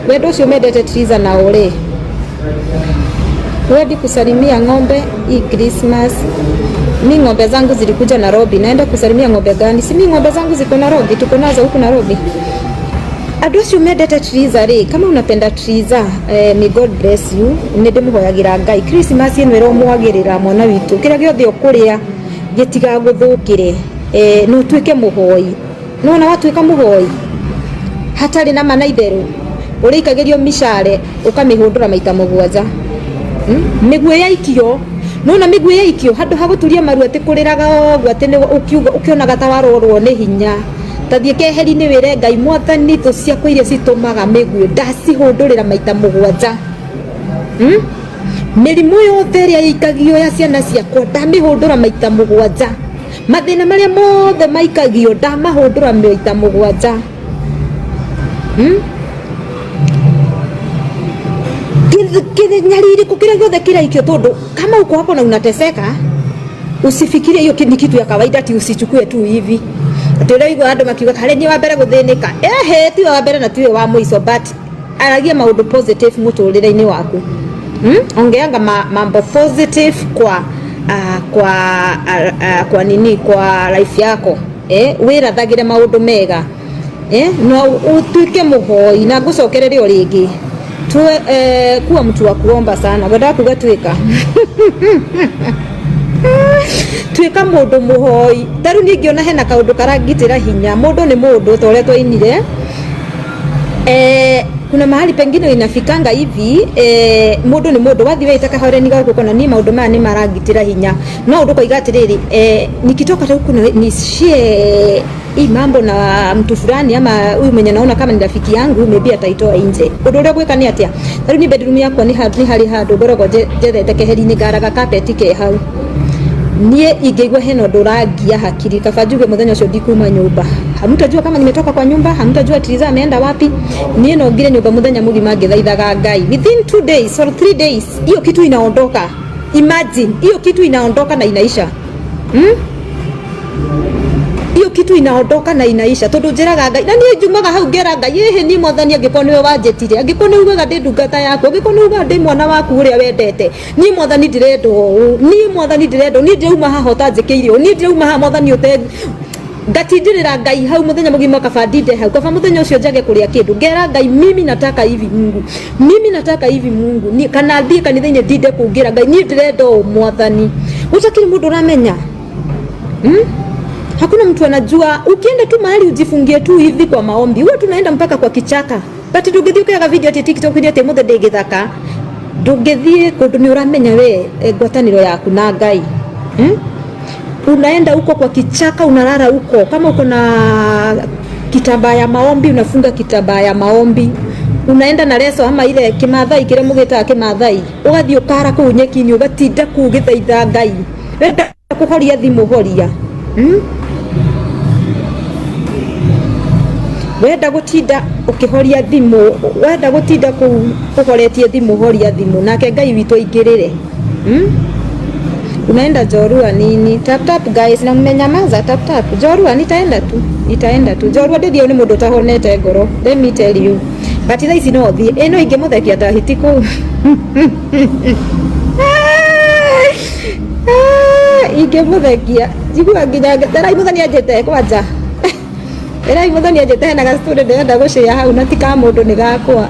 Wendo ucio mendete Triza na uri ready kusalimia ng'ombe hii Christmas. Mi ng'ombe zangu zilikuja Nairobi, naenda kusalimia ng'ombe gani? Si mi ng'ombe zangu ziko Nairobi, tuko nazo huku Nairobi. Adosi umendete Triza ri, kama unapenda Triza, may God bless you. Nindimuhoyagira Ngai Christmas ino iromwagirira mwana witu, kira giothe ukuria gitiga guthukire, no twike muhoi. Nona watuika muhoi hatari na manaitheru, urikagirio mishare ukamihundura maita mugwanja. Migwe ya ikio, nona migwe ya ikio handu haguturia maru ati kuriraga ogwo ati ni ukiuga ukionaga tawarorwo ni hinya tathie keheri ni wire Ngai mwathani tu ciakwa iria citumaga migwe ndacihundurira maita mugwanja. Mirimu yothe iria ikagio ya ciana ciakwa ndamihundura maita mugwanja. Mathina maria mothe maikagio ndamahundura maita mugwanja. Kile nyariri kukira gothe kila ikio tondu kama uko hapo na unateseka, usifikirie hiyo ni kitu ya kawaida ati usichukue tu hivi. Tuligo andu makiuga kale ni wa mbere guthinika, ti wa mbere na tiwe wa muico, but aragia maundu positive muturire-ini waku. Ongeanga mambo positive kwa nini kwa life yako, wirathagire maundu mega, no utuike muhoi na gucokererio ringi tuwe kuwa mtu wa kuomba sana. Wenda kuga twika twika mundu muhoi. Taru ningiona hena kaundu karangitira hinya mundu ni mundu tore twainire. Kuna mahali pengine inafikanga hivi, mundu ni mundu wathi weita kahoreni gako kona ni maundu maya ni marangitira hinya, no undu koiga atiriri, nikitoka huku ni share hii mambo na mtu fulani ama huyu mwenye naona kama ni rafiki yangu, maybe ataitoa nje. Undu uria gwika ni atia? Taru ni bedroom yakwa ni hari handu ngorogo jethete keheri ni garaga carpet ke hau. Nie igegwa heno ndurangia hakiri kabajuge muthenya ucio ndikuma nyumba. Hamutajua kama nimetoka kwa nyumba, hamutajua Triza ameenda wapi. Nie no ngire nyumba muthenya mugima ngithaithaga Ngai. Within 2 days or 3 days hiyo kitu inaondoka. Imagine hiyo kitu inaondoka na inaisha. Hiyo kitu inaondoka na inaisha. Tondu njiraga Ngai na nie njumaga hau ngera Ngai yehe ni mwathani angikoni we wanjetire, angikoni ugaga ndi ndungata yako, angikoni ugaga ndi mwana waku uria wendete, ni mwathani ndirendo, ni mwathani ndirendo, ni ndirauma haha utanjikiirio, ni ndirauma haha mwathani ute ngatindirira Ngai hau muthenya mugima kabandinde hau kaba muthenya ucio njage kuria kindu ngera Ngai mimi nataka hivi Mungu, mimi nataka hivi Mungu, ni kana thie kanitha-ini ndinde kungira Ngai ni ndirendo mwathani. Utakiri mundu uramenya hakuna mtu anajua. Ukienda tu mahali ujifungie tu hivi kwa maombi, huwa tunaenda mpaka kwa kichaka. But ndugithie ukaga video ati TikTok ni ati muthe ndegithaka, ndugithie kundu ni uramenya we ngwataniro yaku na Ngai. Unaenda huko kwa kichaka, unalala huko. Kama uko na kitambaa ya maombi, unafunga kitambaa ya maombi, unaenda na leso ama ile kimathai kile mugita kimathai, ugathie ukara ku nyeki-ini ugatinda ku githaitha Ngai. Wenda kuhoria thimu horia, wenda gutinda ukihoria thimu, wenda gutinda kuhoretie thimu horia thimu, nake Ngai witu aingirire. Unaenda Jorua nini? Tap tap guys, na mmenyamaza. Tap tap Jorua, nitaenda tu Jorua. Ndio ni mundu tahonete ngoro, let me tell you. But tha ici no thie eno inge muthekia ta hitiku inge muthekia jigua nginya ngeterai muthani anjete kwanja erai muthani anjete na ga student ndenda gucia hau na tika mundu ni gakwa